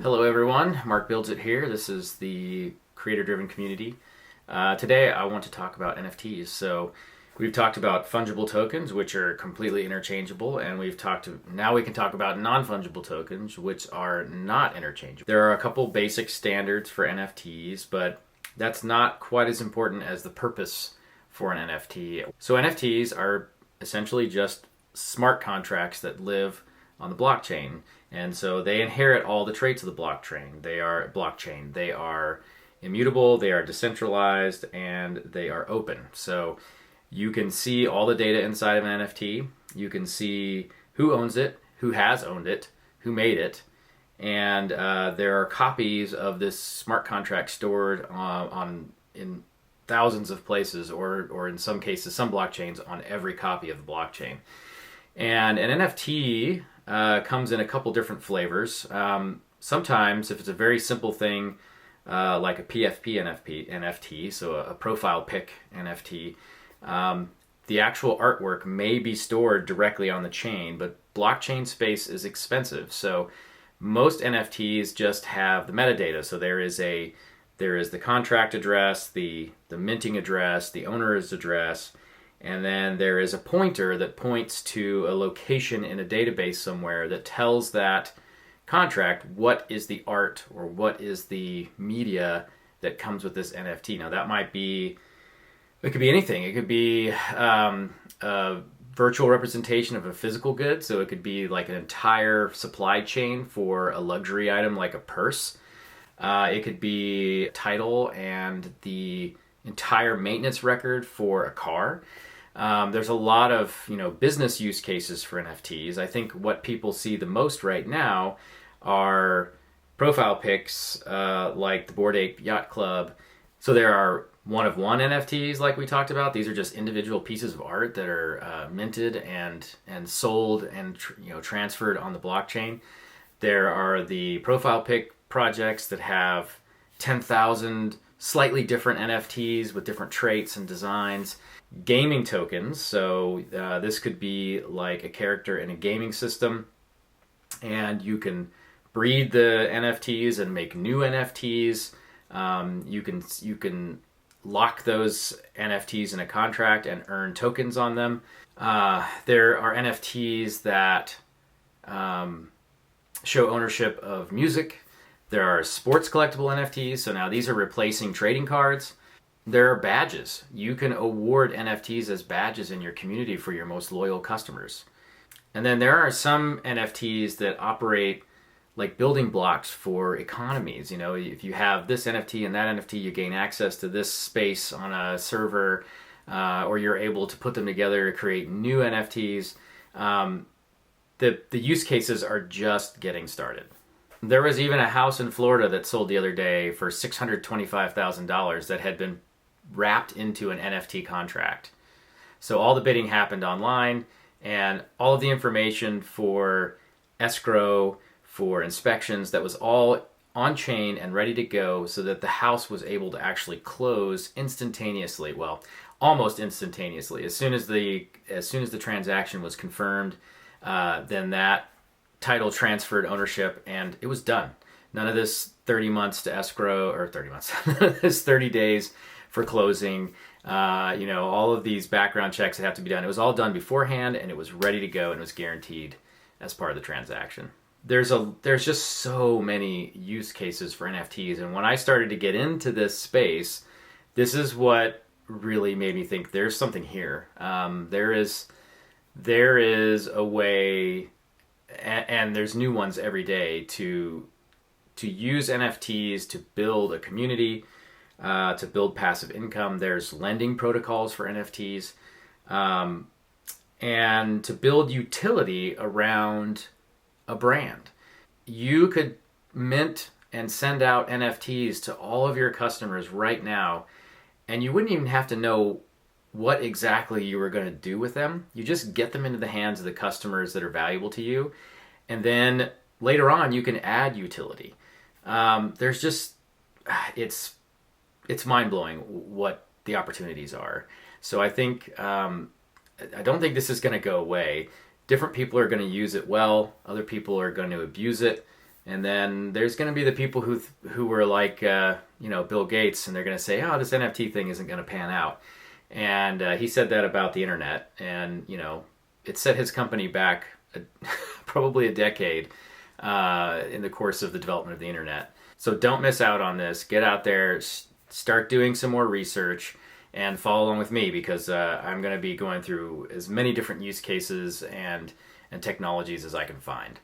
Hello everyone, Mark Builds It here. This is the creator-driven community. Today I want to talk about NFTs. So we've talked about fungible tokens, which are completely interchangeable, and now we can talk about non-fungible tokens, which are not interchangeable. There are a couple basic standards for NFTs, but that's not quite as important as the purpose for an NFT. So NFTs are essentially just smart contracts that live on the blockchain. And so they inherit all the traits of the blockchain. They are immutable, they are decentralized, and they are open. So you can see all the data inside of an NFT. You can see who owns it, who has owned it, who made it, and there are copies of this smart contract stored in thousands of places, or in some cases, some blockchains, on every copy of the blockchain. And an NFT comes in a couple different flavors. Sometimes, if it's a very simple thing, like a PFP NFT, so a profile pic NFT, the actual artwork may be stored directly on the chain, but blockchain space is expensive. So most NFTs just have the metadata. So there is the contract address, the minting address, the owner's address, and then there is a pointer that points to a location in a database somewhere that tells that contract what is the art or what is the media that comes with this NFT. Now it could be anything. It could be a virtual representation of a physical good. So it could be like an entire supply chain for a luxury item like a purse. It could be title and the entire maintenance record for a car. There's a lot of business use cases for NFTs. I think what people see the most right now are profile pics, like the Bored Ape Yacht Club. So there are one-of-one NFTs, like we talked about. These are just individual pieces of art that are minted and sold and transferred on the blockchain. There are the profile pic projects that have 10,000 slightly different NFTs with different traits and designs. Gaming tokens, so this could be like a character in a gaming system, and you can breed the NFTs and make new NFTs. You can lock those NFTs in a contract and earn tokens on them. There are NFTs that show ownership of music. There are sports collectible NFTs, so now these are replacing trading cards. There are badges. You can award NFTs as badges in your community for your most loyal customers. And then there are some NFTs that operate like building blocks for economies. If you have this NFT and that NFT, you gain access to this space on a server, or you're able to put them together to create new NFTs. The use cases are just getting started. There was even a house in Florida that sold the other day for $625,000 that had been wrapped into an NFT contract. So all the bidding happened online, and all of the information for escrow, for inspections, that was all on chain and ready to go, so that the house was able to actually close instantaneously. Well, almost instantaneously. As soon as the transaction was confirmed, then that title transferred ownership, and it was done. None of this 30 months to escrow, or 30 months, none of this 30 days for closing, all of these background checks that have to be done. It was all done beforehand, and it was ready to go, and it was guaranteed as part of the transaction. There's just so many use cases for NFTs, and when I started to get into this space, this is what really made me think there's something here. There is a way, and there's new ones every day, to use NFTs to build a community, to build passive income. There's lending protocols for NFTs, and to build utility around a brand. You could mint and send out NFTs to all of your customers right now, and you wouldn't even have to know what exactly you were going to do with them. You just get them into the hands of the customers that are valuable to you, and then later on you can add utility. It's mind-blowing what the opportunities are. So I think I don't think this is going to go away. Different people are going to use it well. Other people are going to abuse it. And then there's going to be the people who were like, Bill Gates, and they're going to say, oh, this NFT thing isn't going to pan out. And he said that about the internet. And, it set his company back probably a decade in the course of the development of the internet. So don't miss out on this. Get out there, start doing some more research, and follow along with me, because I'm going to be going through as many different use cases and technologies as I can find.